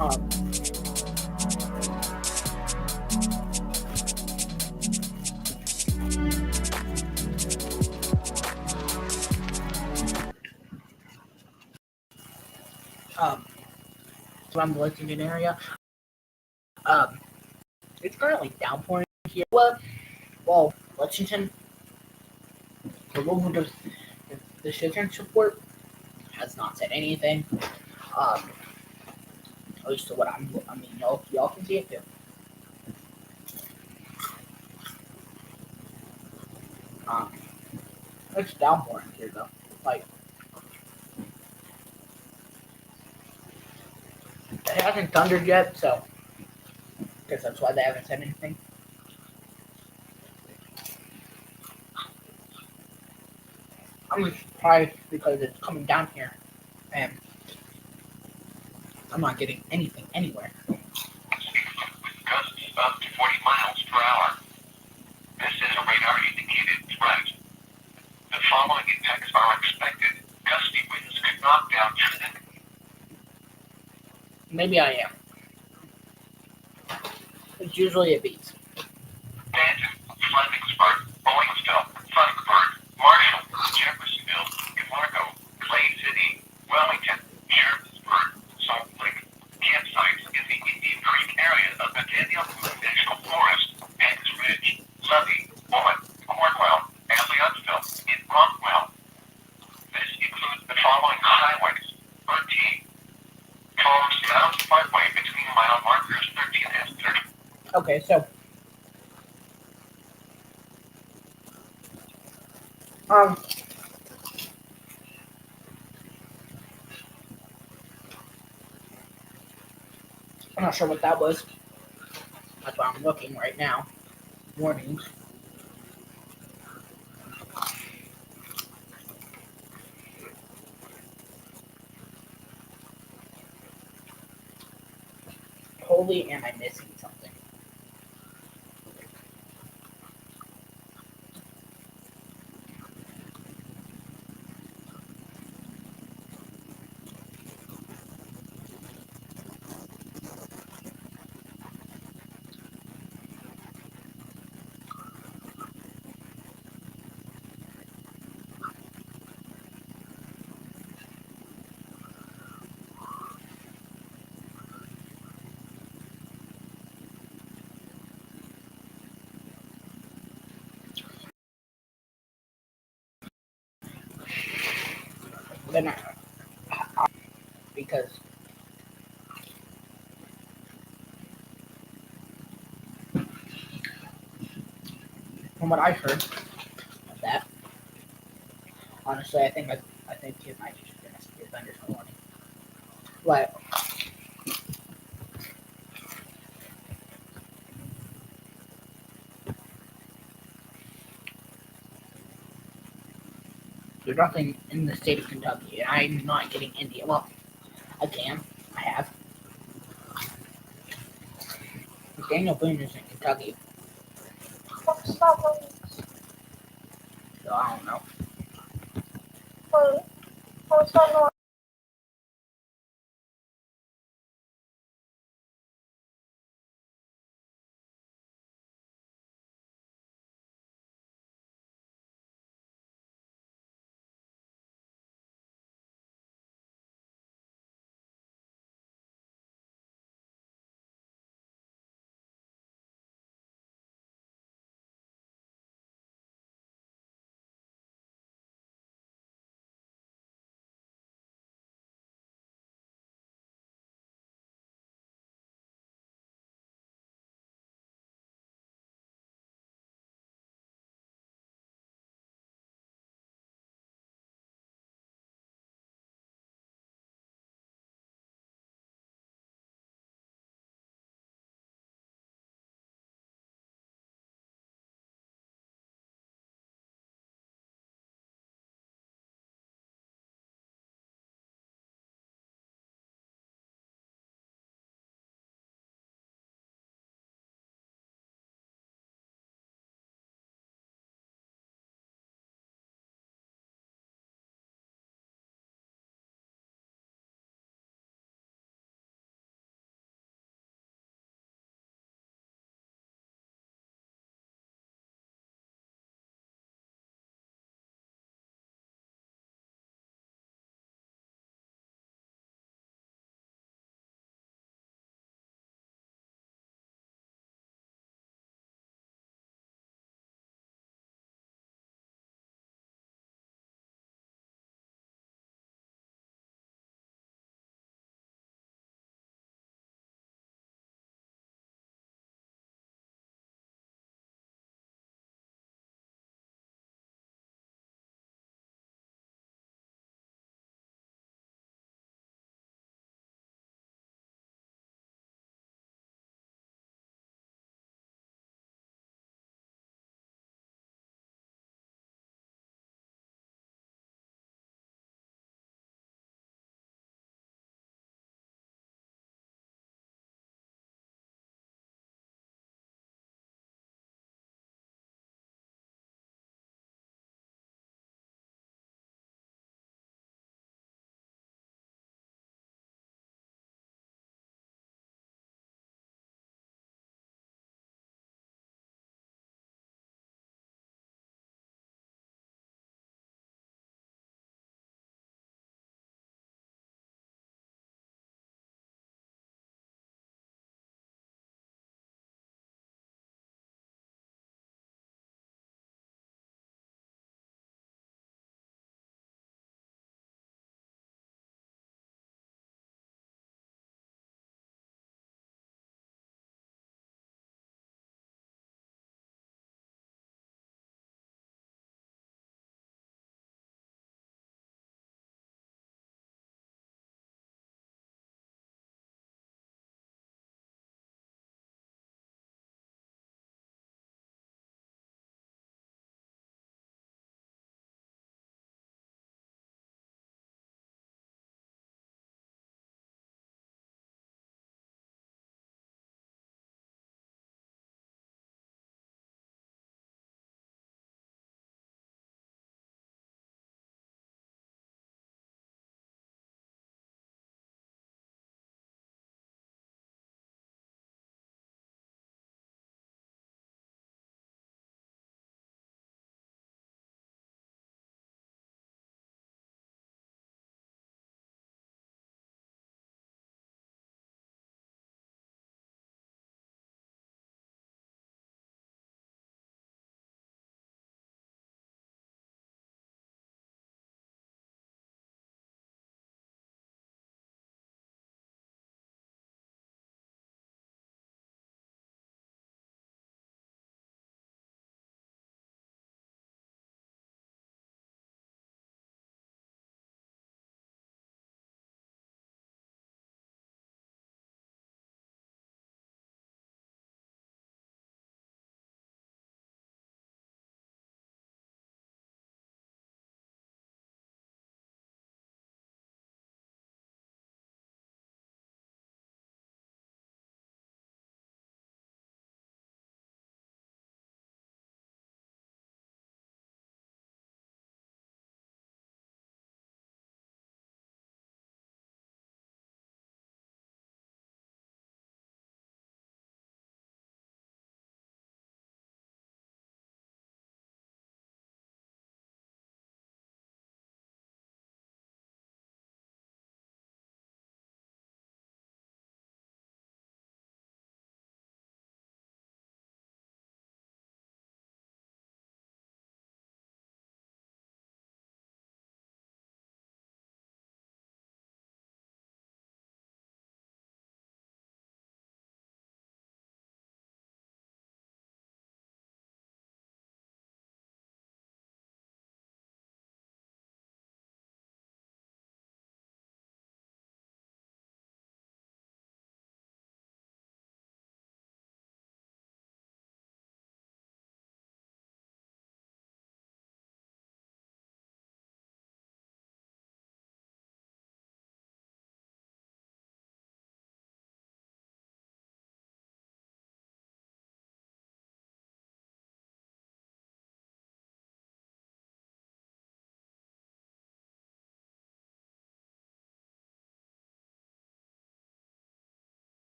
Um, Around the Lexington area. It's currently downpouring here. Well, Lexington, the local decision support has not said anything. At least to what I mean, y'all can see it too. It's downpouring here though. Like, it hasn't thundered yet, so I guess that's why they haven't said anything. I'm just surprised because it's coming down here, and I'm not getting anything anywhere. Gusts up to 40 miles per hour. This is a radar-indicated threat. The following impacts are expected. Gusty winds could knock down trees. Maybe I am. It's usually a beat. Stanton, Flemingburg, Owensville, Frankfurt, Marshall, Jeffersonville, Camargo, Clay City, Wellington, Shermansburg, Salt Lake, campsites in the Indian Creek area of the Daniel Boone National Forest, Banks Ridge, Levy, Bullet, Cornwell, and Leonsville in Rockwell. This includes the following highways: 13, Combs Mountain Parkway between mile markers 13 and 30. Okay, so I'm not sure what that was. That's why I'm looking right now. Warnings. Holy, am I missing something? Then because from what I've heard of that, honestly, I think it might just be a thunderstorm warning. But there's nothing in the state of Kentucky, and I'm not getting India. Well, I can. I have. Daniel Boone is in Kentucky, What's that one? so I don't know. Wait, what's that noise?